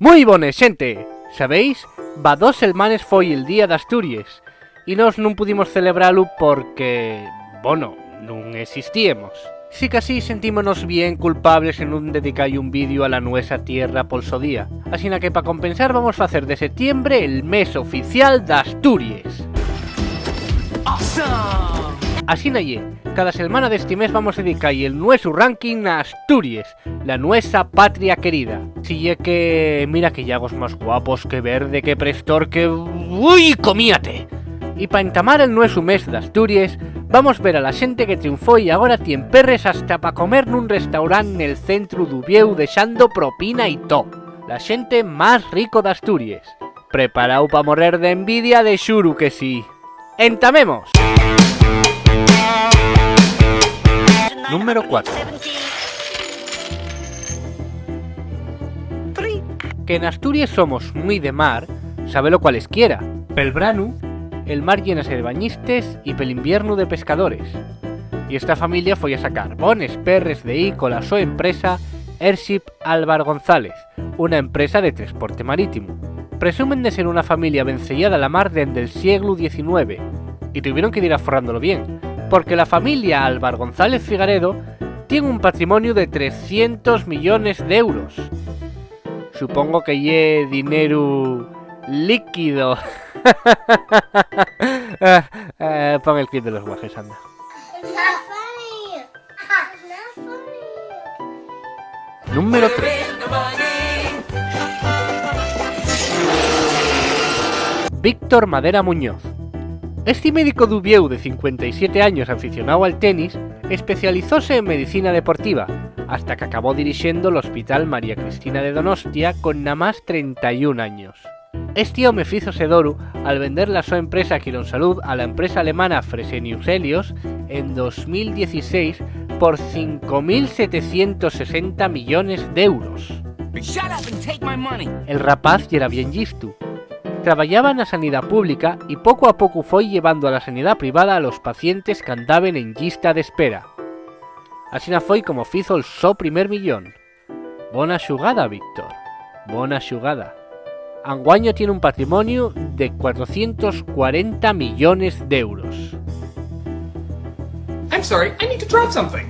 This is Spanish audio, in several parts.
Moi bones, xente! Sabeis? Va 2 semanas foi el día de Asturias e nós non pudimos celebralo porque, bueno, non existíamos. Si que así sentímonos bien culpables en non dedicar un vídeo a la nuestra tierra pol so día. Así que para compensar vamos a hacer de septiembre el mes oficial de Asturias. Awesome. Así naye, cada semana de este mes vamos a dedicar el nuestro ranking a Asturias, la nuestra patria querida. Si es que mira que llagos más guapos, que verde, que prestor, que... ¡Uy, comíate! Y para entamar el nuestro mes de Asturias, vamos a ver a la gente que triunfó y ahora tiene perres hasta para comer en un restaurante en el centro d'Ubieu dejando propina y todo. La gente más rico de Asturias. Preparado para morrer de envidia, de xuru que sí. ¡Entamemos! Número 4. Que en Asturias somos muy de mar, sabe lo cualesquiera. Pel branu, el mar llénase de bañistes y pel invierno de pescadores. Y esta familia foi a sacar bones perres de aí con la so empresa Airship Álvar González, una empresa de transporte marítimo. Presumen de ser una familia vencellada a la mar desde el siglo XIX, y tuvieron que ir aforrándolo bien, porque la familia Álvar González Figaredo tiene un patrimonio de 300 millones de euros. Supongo que ye dinero líquido. Pon el clip de los guajes, anda. Número 3. Víctor Madera Muñoz. Este médico d'Ubieu de 57 años aficionado al tenis especializóse en medicina deportiva, hasta que acabó dirigiendo el Hospital María Cristina de Donostia con nada más 31 años. Este home fízose d'oru al vender la su empresa Quirónsalud a la empresa alemana Fresenius Helios en 2016 por 5.760 millones de euros. El rapaz ya era bien llistu. Trabajaba en la sanidad pública y poco a poco fue llevando a la sanidad privada a los pacientes que andaban en lista de espera. Así fue como fizo el so primer millón. Bona xugada, Víctor. Bona xugada. Anguaño tiene un patrimonio de 440 millones de euros. I'm sorry, I need to drop something.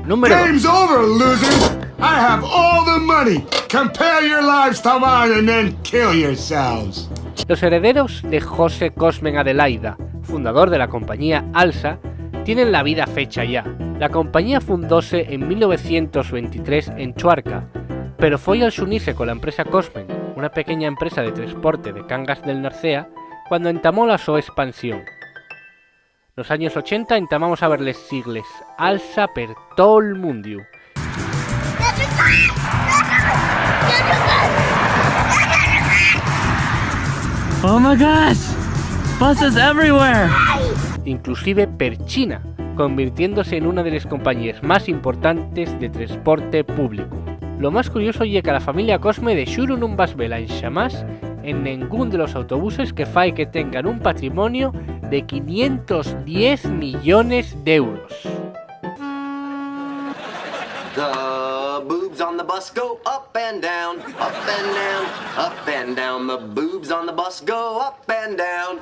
Número 2. Game's over, losers! I have all the money! Compare your lives to mine and then kill yourselves! Los herederos de José Cosmen Adelaida, fundador de la compañía Alsa, tienen la vida fecha ya. La compañía fundóse en 1923 en Chuarca, pero fue al unirse con la empresa Cosmen, una pequeña empresa de transporte de Cangas del Narcea, cuando entamó la su expansión. Los años 80 entamamos a ver les sigles Alsa per todo el mundiu. Oh my gosh! Buses everywhere! Inclusive per China, convirtiéndose en una de las compañías más importantes de transporte público. Lo más curioso es que la familia Cosme de xuro non vas vela en xamás en ningún de los autobuses que fai que tengan un patrimonio de 510 millones de euros. The boobs on the bus go up and down, up and down, up and down. The boobs on the bus go up and down.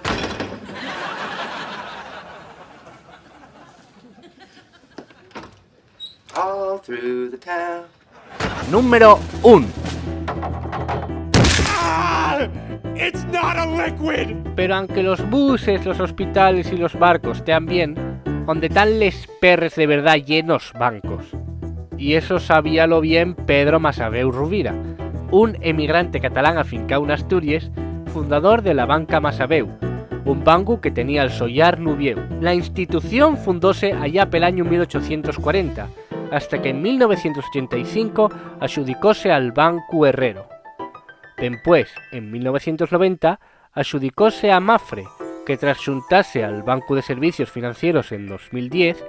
All through the town. Número 1. It's not a liquid! Pero aunque los buses, los hospitales y los barcos tean bien, donde están les perres de verdad llenos bancos. Y eso sabíalo bien Pedro Masaveu Rubira, un emigrante catalán afincado en Asturias, fundador de la banca Masaveu, un banco que tenía el sollar Nubieu. La institución fundóse allá pel año 1840, hasta que en 1985 adjudicóse al Banco Herrero. Después, en 1990, adjudicóse a Mafre, que tras xuntase al Banco de Servicios Financieros en 2010,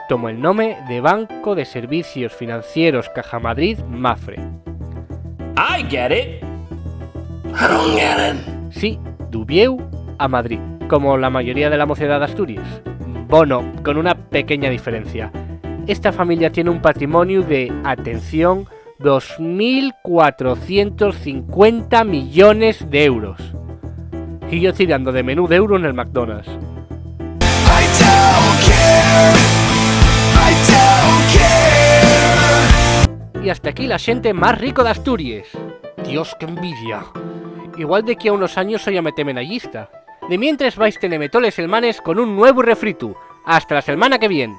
tomó el nombre de Banco de Servicios Financieros Caja Madrid Mafre. I get it! I don't get it! Sí, d'Ubieu a Madrid, como la mayoría de la mocedad de Asturias. Bueno, con una pequeña diferencia. esta familia tiene un patrimonio de, atención, 2.450 millones de euros. Y yo tirando de menú de euro en el McDonald's. Y hasta aquí la xente más rico de Asturias. Dios, qué envidia. Igual de aquí a unos años soy a meterme en la lista. De mientras vais tener metoles el manes con un nuevo refrito. Hasta la semana que viene.